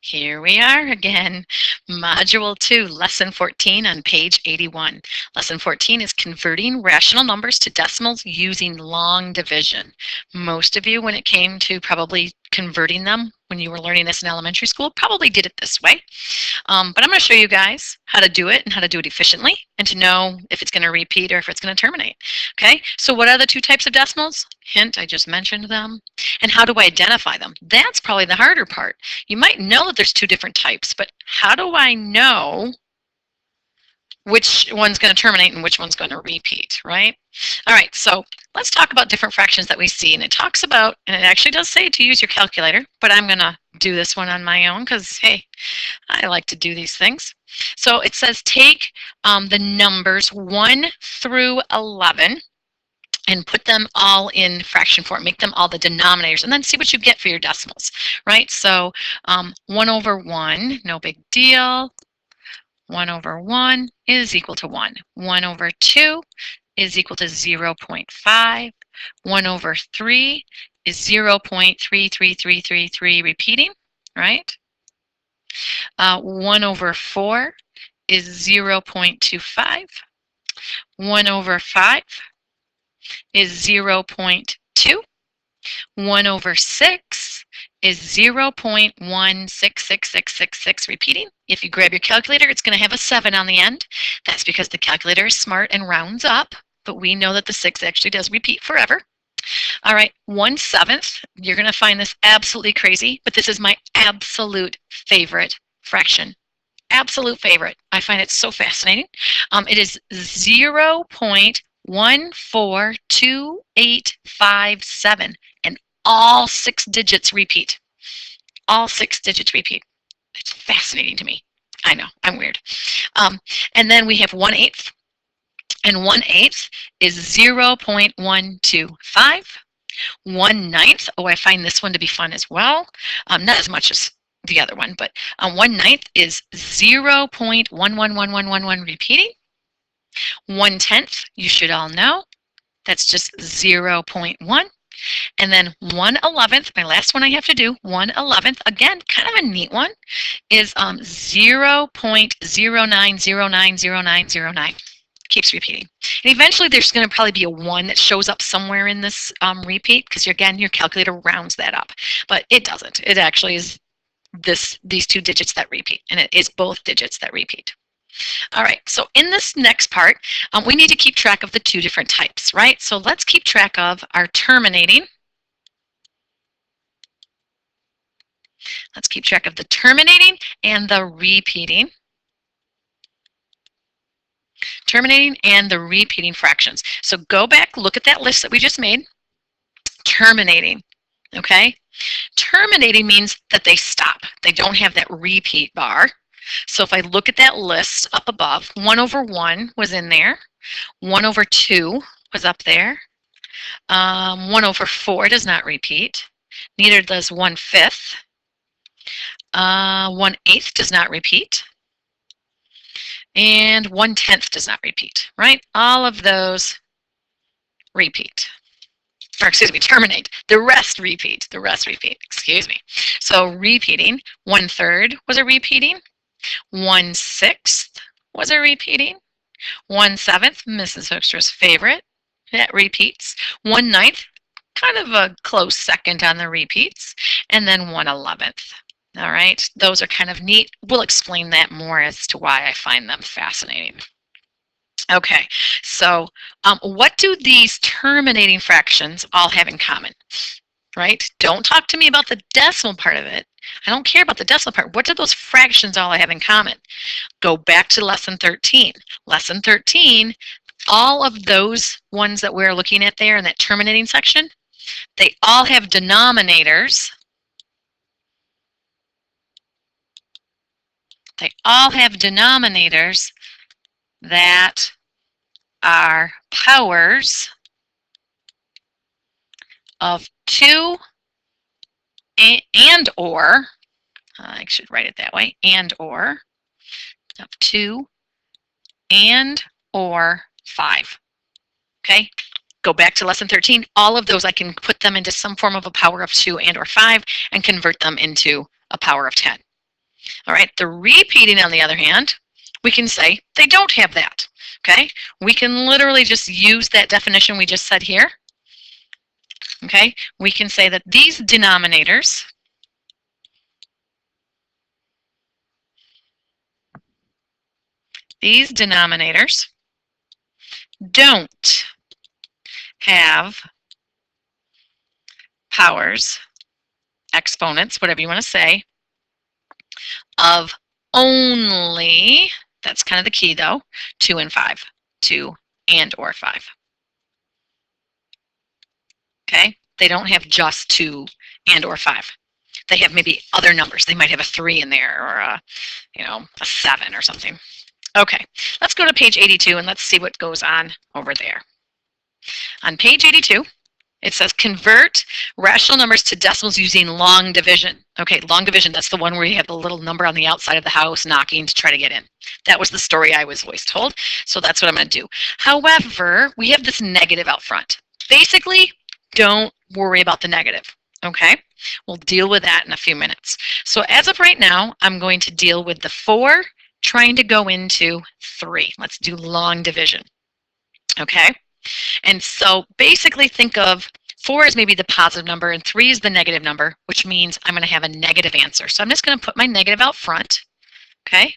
Here we are again. Module 2, Lesson 14 on page 81. Lesson 14 is converting rational numbers to decimals using long division. Most of you, when it came to probably converting them when you were learning this in elementary school, probably did it this way. But I'm going to show you guys how to do it and how to do it efficiently and to know if it's going to repeat or if it's going to terminate. Okay, so what are the two types of decimals? Hint, I just mentioned them. And how do I identify them? That's probably the harder part. You might know that there's two different types, but how do I know which one's going to terminate and which one's going to repeat, right? All right, so let's talk about different fractions that we see. And it talks about, and it actually does say to use your calculator, but I'm going to do this one on my own because, hey, I like to do these things. So it says take the numbers 1 through 11 and put them all in fraction form, make them all the denominators, and then see what you get for your decimals, right? So 1 over 1, no big deal. 1 over 1 is equal to 1. 1 over 2 is equal to 0.5. 1 over 3 is 0.33333 repeating, right? 1 over 4 is 0.25. 1 over 5 is 0.2. 1 over 6 is 0.166666 repeating. If you grab your calculator, it's going to have a 7 on the end. That's because the calculator is smart and rounds up, but we know that the 6 actually does repeat forever. All right, 1/7. You're going to find this absolutely crazy, but this is my absolute favorite fraction. Absolute favorite. I find it so fascinating. It is 0.142857, and all 6 digits repeat. All 6 digits repeat. It's fascinating to me. I know, I'm weird. And then we have 1/8, and 1/8 is 0.125. 1/9, oh, I find this one to be fun as well. Not as much as the other one, but 1/9 is 0.111111 repeating. 1/10, you should all know, that's just 0.1. And then 1/11, my last one I have to do, 1/11, again, kind of a neat one, is 0.09090909. Keeps repeating. And eventually there's going to probably be a 1 that shows up somewhere in this repeat, because again, your calculator rounds that up. But it doesn't. It actually is these 2 digits that repeat, and it is both digits that repeat. All right, so in this next part, we need to keep track of the 2 different types, right? So let's keep track of our terminating. Let's keep track of the terminating and the repeating. Terminating and the repeating fractions. So go back, look at that list that we just made. Terminating, okay? Terminating means that they stop. They don't have that repeat bar. So if I look at that list up above, 1 over 1 was in there. 1 over 2 was up there. 1 over 4 does not repeat. Neither does 1/5. 1/8 does not repeat. And 1/10 does not repeat, right? All of those repeat. Or excuse me, terminate. The rest repeat. The rest repeat. Excuse me. So repeating, 1/3 was a repeating. 1/6 was a repeating. 1/7, Mrs. Hoekstra's favorite, that repeats. 1/9, kind of a close second on the repeats. And then 1/11. All right, those are kind of neat. We'll explain that more as to why I find them fascinating. Okay, so what do these terminating fractions all have in common, right? Don't talk to me about the decimal part of it. I don't care about the decimal part. What do those fractions all have in common? Go back to lesson 13. Lesson 13, all of those ones that we're looking at there in that terminating section, they all have denominators. They all have denominators that are powers of 2 and or, I should write it that way, and or, of 2 and or 5. Okay, go back to lesson 13. All of those, I can put them into some form of a power of 2 and or 5 and convert them into a power of 10. All right, the repeating, on the other hand, we can say they don't have that. Okay, we can literally just use that definition we just said here. Okay, we can say that these denominators don't have powers, exponents, whatever you want to say, of only, that's kind of the key though, 2 and 5, 2 and or 5. Okay, they don't have just 2 and or 5. They have maybe other numbers. They might have a 3 in there, or a, a 7 or something. Okay, let's go to page 82 and let's see what goes on over there. On page 82, it says convert rational numbers to decimals using long division. Okay, long division, that's the one where you have the little number on the outside of the house knocking to try to get in. That was the story I was always told, so that's what I'm going to do. However, we have this negative out front. Basically, don't worry about the negative, okay? We'll deal with that in a few minutes. So as of right now, I'm going to deal with the 4 trying to go into 3. Let's do long division, okay? And so basically think of 4 as maybe the positive number and 3 is the negative number, which means I'm going to have a negative answer. So I'm just going to put my negative out front, okay?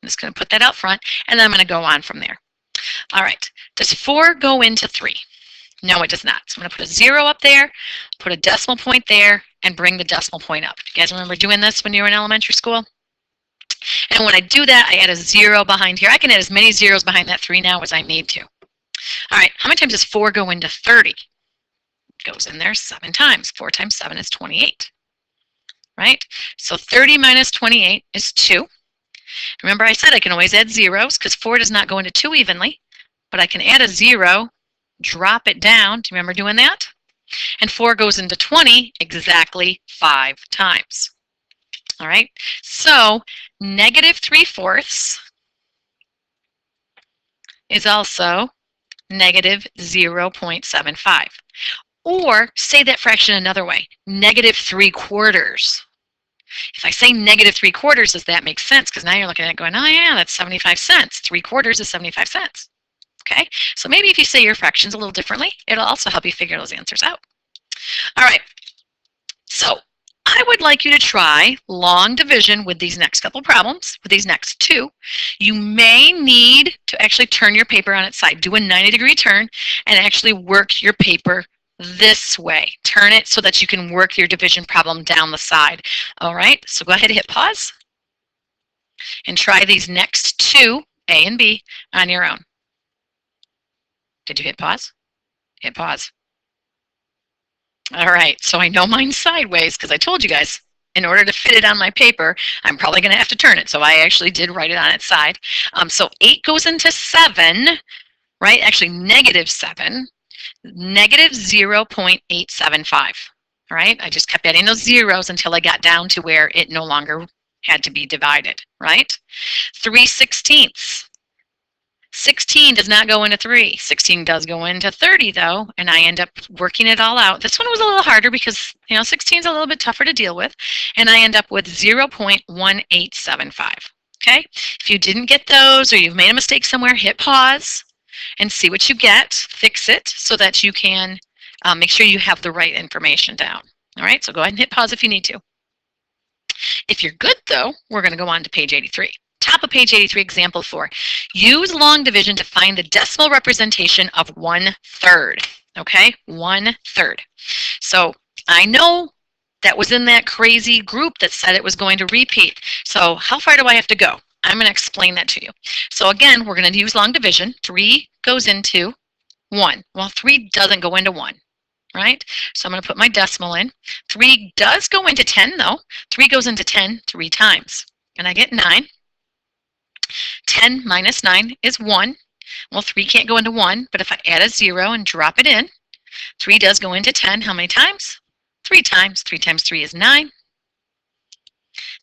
I'm just going to put that out front, and then I'm going to go on from there. All right, does 4 go into 3? No, it does not. So I'm going to put a 0 up there, put a decimal point there, and bring the decimal point up. You guys remember doing this when you were in elementary school? And when I do that, I add a 0 behind here. I can add as many zeros behind that 3 now as I need to. All right, how many times does 4 go into 30? It goes in there 7 times. 4 times 7 is 28, right? So 30 minus 28 is 2. Remember I said I can always add zeros because 4 does not go into 2 evenly, but I can add a 0, drop it down. Do you remember doing that? And 4 goes into 20 exactly 5 times. All right, so negative 3/4 is also negative 0.75. Or say that fraction another way, negative 3/4. If I say negative 3/4, does that make sense? Because now you're looking at it going, oh yeah, that's 75 cents. 3/4 is 75 cents. Okay, so maybe if you say your fractions a little differently, it'll also help you figure those answers out. All right, so I would like you to try long division with these next couple problems, with these next 2. You may need to actually turn your paper on its side. Do a 90-degree turn and actually work your paper this way. Turn it so that you can work your division problem down the side. All right, so go ahead and hit pause and try these next 2, A and B, on your own. Did you hit pause? Hit pause. All right, so I know mine's sideways because I told you guys, in order to fit it on my paper, I'm probably going to have to turn it. So I actually did write it on its side. So 8 goes into 7, right? Actually, negative 7, negative 0.875. All right, I just kept adding those zeros until I got down to where it no longer had to be divided, right? 3/16. 16 does not go into 3. 16 does go into 30 though, and I end up working it all out. This one was a little harder because 16 is a little bit tougher to deal with, and I end up with 0.1875. Okay, if you didn't get those or you've made a mistake somewhere, hit pause and see what you get, fix it so that you can make sure you have the right information down. All right, so go ahead and hit pause if you need to. If you're good though, we're going to go on to page 83. Top of page 83, example 4. Use long division to find the decimal representation of 1/3. Okay, 1/3. So I know that was in that crazy group that said it was going to repeat. So how far do I have to go? I'm going to explain that to you. So again, we're going to use long division. 3 goes into 1. Well, 3 doesn't go into 1. Right? So I'm going to put my decimal in. 3 does go into 10 though. 3 goes into 10 3 times. And I get 9. 10 minus 9 is 1. Well, 3 can't go into 1, but if I add a 0 and drop it in, 3 does go into 10. How many times? 3 times. 3 times 3 is 9.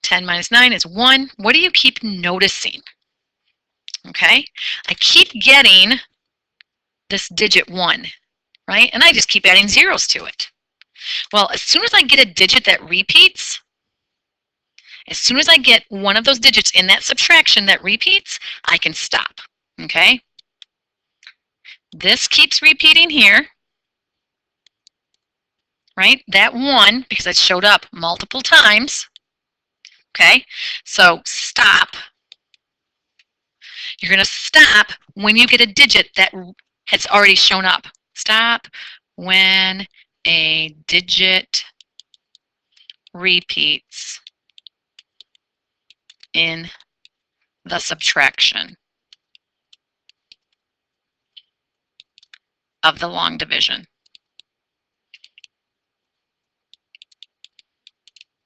10 minus 9 is 1. What do you keep noticing? Okay, I keep getting this digit 1, right? And I just keep adding zeros to it. Well, as soon as I get a digit that repeats, As soon as I get one of those digits in that subtraction that repeats, I can stop, okay? This keeps repeating here, right? That 1, because it showed up multiple times, okay? So stop. You're going to stop when you get a digit that has already shown up. Stop when a digit repeats in the subtraction of the long division.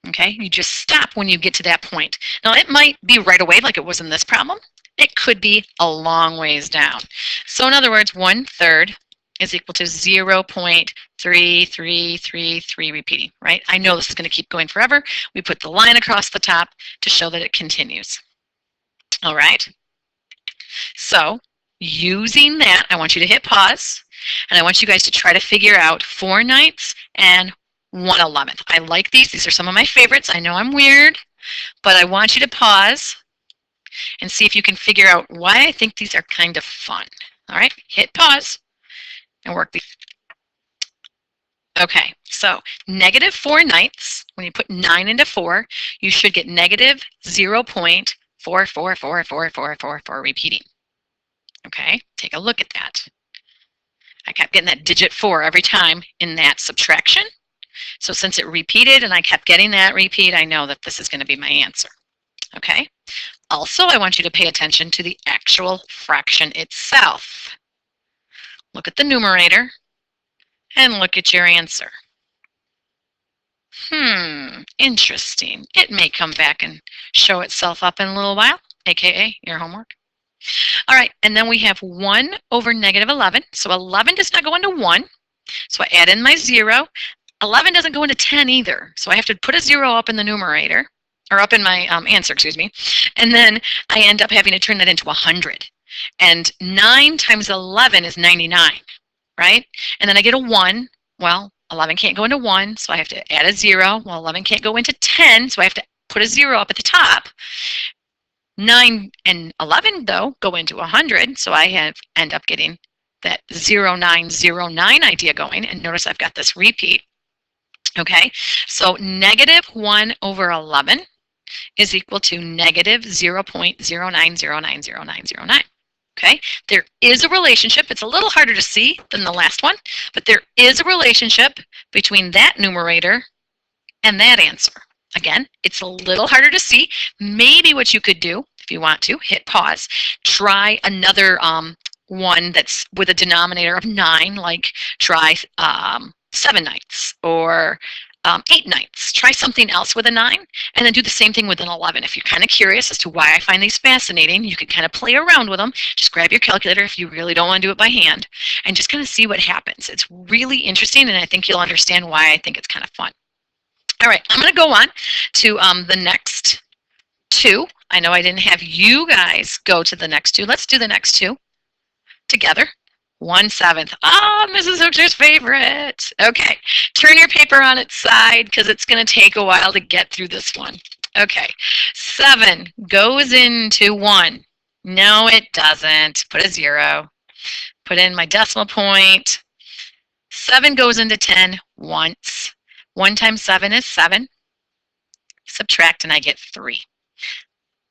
Okay, you just stop when you get to that point. Now, it might be right away like it was in this problem. It could be a long ways down. So in other words, 1/3 is equal to 0.3333 repeating, right? I know this is going to keep going forever. We put the line across the top to show that it continues. All right. So using that, I want you to hit pause, and I want you guys to try to figure out 4/9 and 1/11. I like these. These are some of my favorites. I know I'm weird, but I want you to pause and see if you can figure out why I think these are kind of fun. All right, hit pause and work these. Okay, so -4/9, when you put 9 into 4, you should get -0.444444 repeating. Okay, take a look at that. I kept getting that digit 4 every time in that subtraction. So since it repeated and I kept getting that repeat, I know that this is going to be my answer. Okay. Also, I want you to pay attention to the actual fraction itself. Look at the numerator and look at your answer. Interesting. It may come back and show itself up in a little while, aka your homework. All right, and then we have 1/11. So 11 does not go into 1. So I add in my 0. 11 doesn't go into 10 either. So I have to put a 0 up in the numerator, or up in my answer, excuse me. And then I end up having to turn that into 100. And 9 times 11 is 99, right? And then I get a 1. Well, 11 can't go into 1, so I have to add a 0. Well, 11 can't go into 10, so I have to put a 0 up at the top. 9 and 11, though, go into 100, so I end up getting that 0909 idea going. And notice I've got this repeat. Okay, so -1/11 is equal to -0.09090909. Okay, there is a relationship. It's a little harder to see than the last one, but there is a relationship between that numerator and that answer. Again, it's a little harder to see. Maybe what you could do, if you want to, hit pause, try another one that's with a denominator of 9, like try 7/9 or 8/9. Try something else with a 9, and then do the same thing with an 11. If you're kind of curious as to why I find these fascinating, you can kind of play around with them. Just grab your calculator if you really don't want to do it by hand, and just kind of see what happens. It's really interesting, and I think you'll understand why I think it's kind of fun. All right, I'm going to go on to the next 2. I know I didn't have you guys go to the next 2. Let's do the next 2 together. 1/7. Ah, Mrs. Hookster's favorite. Okay, turn your paper on its side because it's going to take a while to get through this one. Okay, 7 goes into 1. No, it doesn't. Put a 0. Put in my decimal point. 7 goes into 10 once. 1 times 7 is 7. Subtract and I get 3.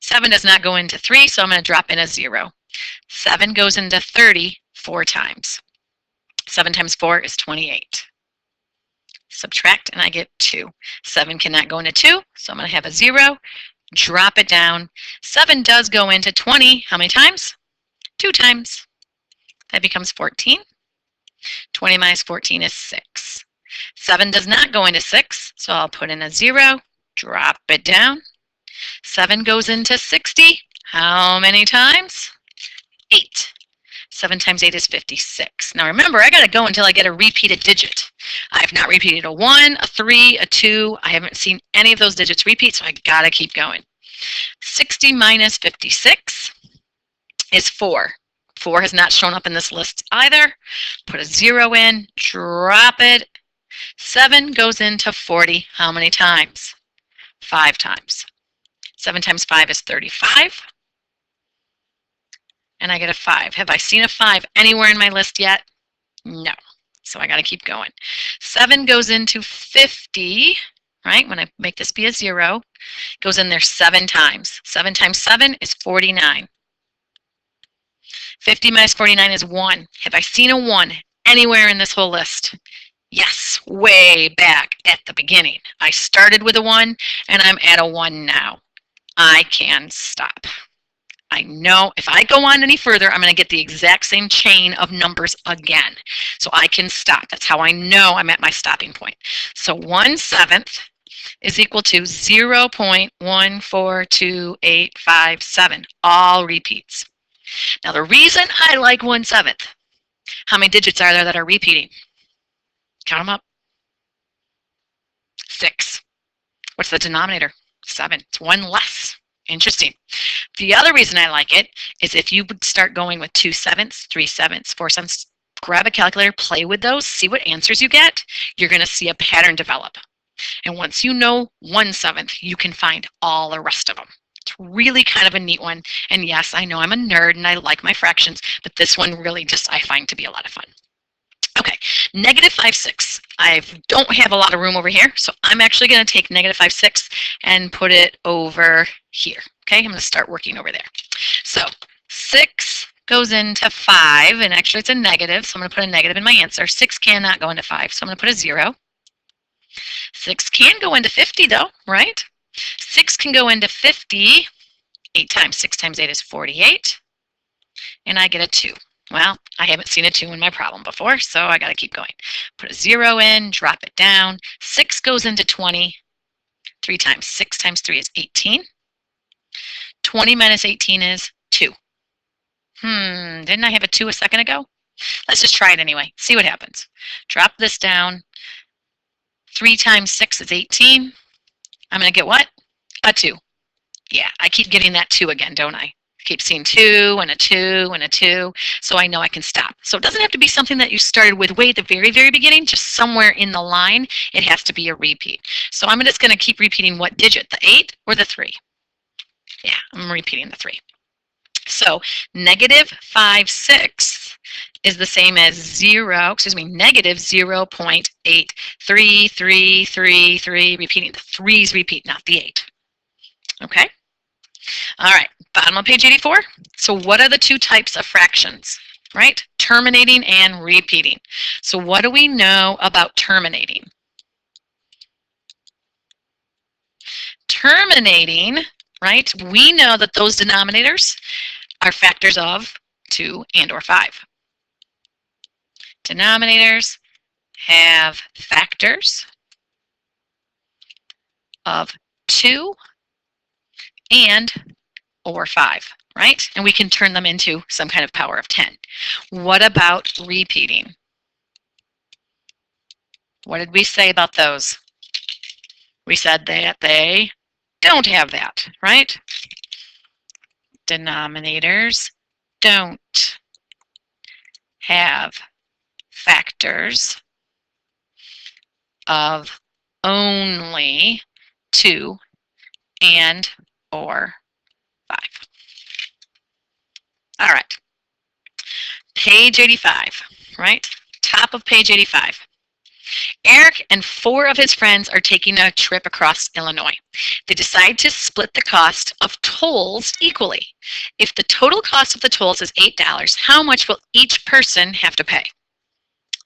7 does not go into 3, so I'm going to drop in a 0. 7 goes into 30 4 times. 7 times 4 is 28. Subtract and I get 2. 7 cannot go into 2, so I'm going to have a 0. Drop it down. 7 does go into 20. How many times? 2 times. That becomes 14. 20 minus 14 is 6. 7 does not go into 6, so I'll put in a 0. Drop it down. 7 goes into 60. How many times? 8. 7 times 8 is 56. Now remember, I got to go until I get a repeated digit. I have not repeated a 1, a 3, a 2. I haven't seen any of those digits repeat, so I got to keep going. 60 minus 56 is 4. 4 has not shown up in this list either. Put a 0 in, drop it. 7 goes into 40. How many times? 5 times. 7 times 5 is 35. And I get a 5. Have I seen a 5 anywhere in my list yet? No. So I got to keep going. 7 goes into 50, right? When I make this be a 0, goes in there 7 times. 7 times 7 is 49. 50 minus 49 is 1. Have I seen a 1 anywhere in this whole list? Yes, way back at the beginning. I started with a 1 and I'm at a 1 now. I can stop. I know if I go on any further, I'm going to get the exact same chain of numbers again. So I can stop. That's how I know I'm at my stopping point. So 1/7 is equal to 0.142857. All repeats. Now the reason I like 1/7, how many digits are there that are repeating? Count them up. 6. What's the denominator? 7. It's 1 less. Interesting. The other reason I like it is if you would start going with 2/7, 3/7, 4/7, grab a calculator, play with those, see what answers you get, you're going to see a pattern develop. And once you know 1/7, you can find all the rest of them. It's really kind of a neat one. And yes, I know I'm a nerd and I like my fractions, but this one really just I find to be a lot of fun. Okay, -5/6. I don't have a lot of room over here, so I'm actually going to take -5/6 and put it over here. Okay, I'm going to start working over there. So 6 goes into 5, and actually it's a negative, so I'm going to put a negative in my answer. 6 cannot go into 5, so I'm going to put a 0. 6 can go into 50 though, right? 6 can go into 50. 8 times 6 times 8 is 48, and I get a 2. Well, I haven't seen a 2 in my problem before, so I got to keep going. Put a 0 in, drop it down. 6 goes into 20. 3 times 6 times 3 is 18. 20 minus 18 is 2. Didn't I have a 2 a second ago? Let's just try it anyway. See what happens. Drop this down. 3 times 6 is 18. I'm going to get what? A 2. Yeah, I keep getting that 2 again, don't I? Keep seeing 2 and a 2 and a 2, so I know I can stop. So it doesn't have to be something that you started with way at the very, very beginning, just somewhere in the line, it has to be a repeat. So I'm just going to keep repeating what digit, the 8 or the 3? Yeah, I'm repeating the 3. So -5/6 is the same as negative 0.83333, repeating. The 3's repeat, not the 8. Okay? All right, bottom of page 84. So what are the 2 types of fractions, right? Terminating and repeating. So what do we know about terminating? Terminating, right? We know that those denominators are factors of 2 and or 5. Denominators have factors of 2 and or 5, right? And we can turn them into some kind of power of 10. What about repeating? What did we say about those? We said that they don't have that, right? Denominators don't have factors of only 2 and or 5. All right. Page 85, right? Top of page 85. Eric and 4 of his friends are taking a trip across Illinois. They decide to split the cost of tolls equally. If the total cost of the tolls is $8, how much will each person have to pay?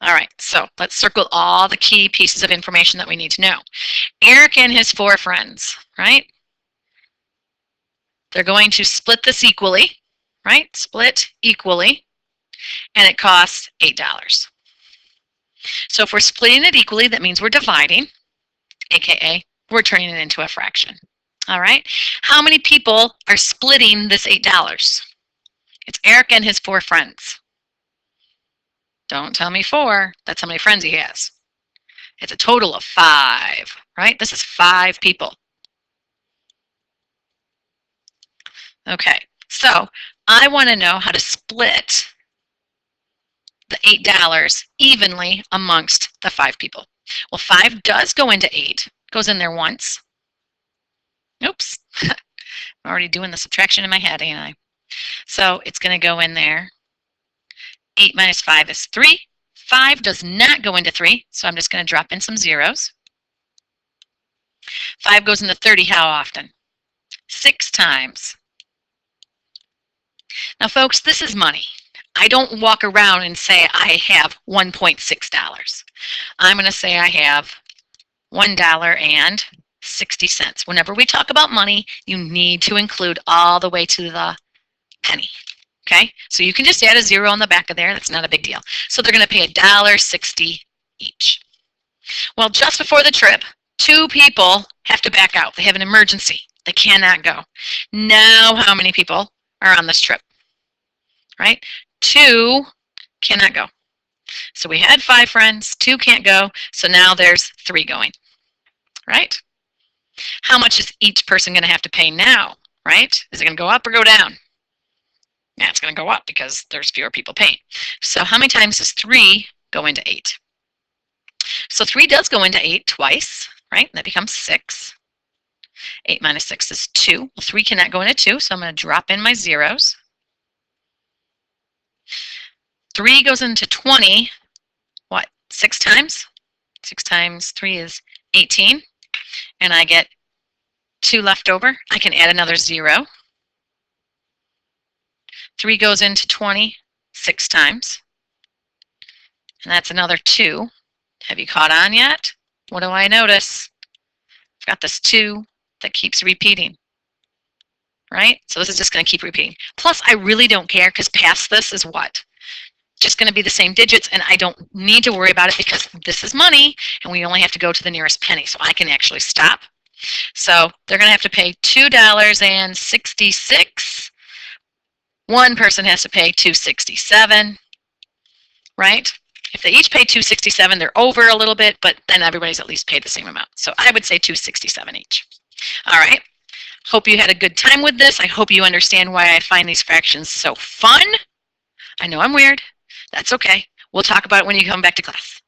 All right, so let's circle all the key pieces of information that we need to know. Eric and his 4 friends, right? They're going to split this equally, right? Split equally, and it costs $8. So if we're splitting it equally, that means we're dividing, aka we're turning it into a fraction. All right, how many people are splitting this $8? It's Eric and his 4 friends. Don't tell me 4, that's how many friends he has. It's a total of 5, right? This is 5 people. Okay, so I want to know how to split the $8 evenly amongst the 5 people. Well, 5 does go into 8, goes in there once. Oops. already doing the subtraction in my head, ain't I? So it's going to go in there. 8 minus 5 is 3. 5 does not go into 3, so I'm just going to drop in some zeros. 5 goes into 30 how often? 6 times. Now, folks, this is money. I don't walk around and say I have $1.6. I'm going to say I have $1.60. Whenever we talk about money, you need to include all the way to the penny. Okay, so you can just add a zero on the back of there. That's not a big deal. So they're going to pay $1.60 each. Well, just before the trip, 2 people have to back out. They have an emergency. They cannot go. Now, how many people are on this trip? Right? 2 cannot go. So we had 5 friends. 2 can't go. So now there's 3 going. Right? How much is each person going to have to pay now? Right? Is it going to go up or go down? Yeah, it's going to go up because there's fewer people paying. So how many times does 3 go into 8? So 3 does go into 8 twice, right? That becomes 6. 8 minus 6 is 2. Well, 3 cannot go into 2, so I'm going to drop in my zeros. 3 goes into 20, what, 6 times? 6 times 3 is 18, and I get 2 left over. I can add another 0. 3 goes into 20 6 times, and that's another 2. Have you caught on yet? What do I notice? I've got this 2 that keeps repeating, right? So this is just going to keep repeating. Plus, I really don't care because past this is what? Just going to be the same digits, and I don't need to worry about it because this is money, and we only have to go to the nearest penny, so I can actually stop. So they're going to have to pay $2.66. One person has to pay $2.67, right? If they each pay $2.67, they're over a little bit, but then everybody's at least paid the same amount. So I would say $2.67 each. All right. Hope you had a good time with this. I hope you understand why I find these fractions so fun. I know I'm weird. That's okay. We'll talk about it when you come back to class.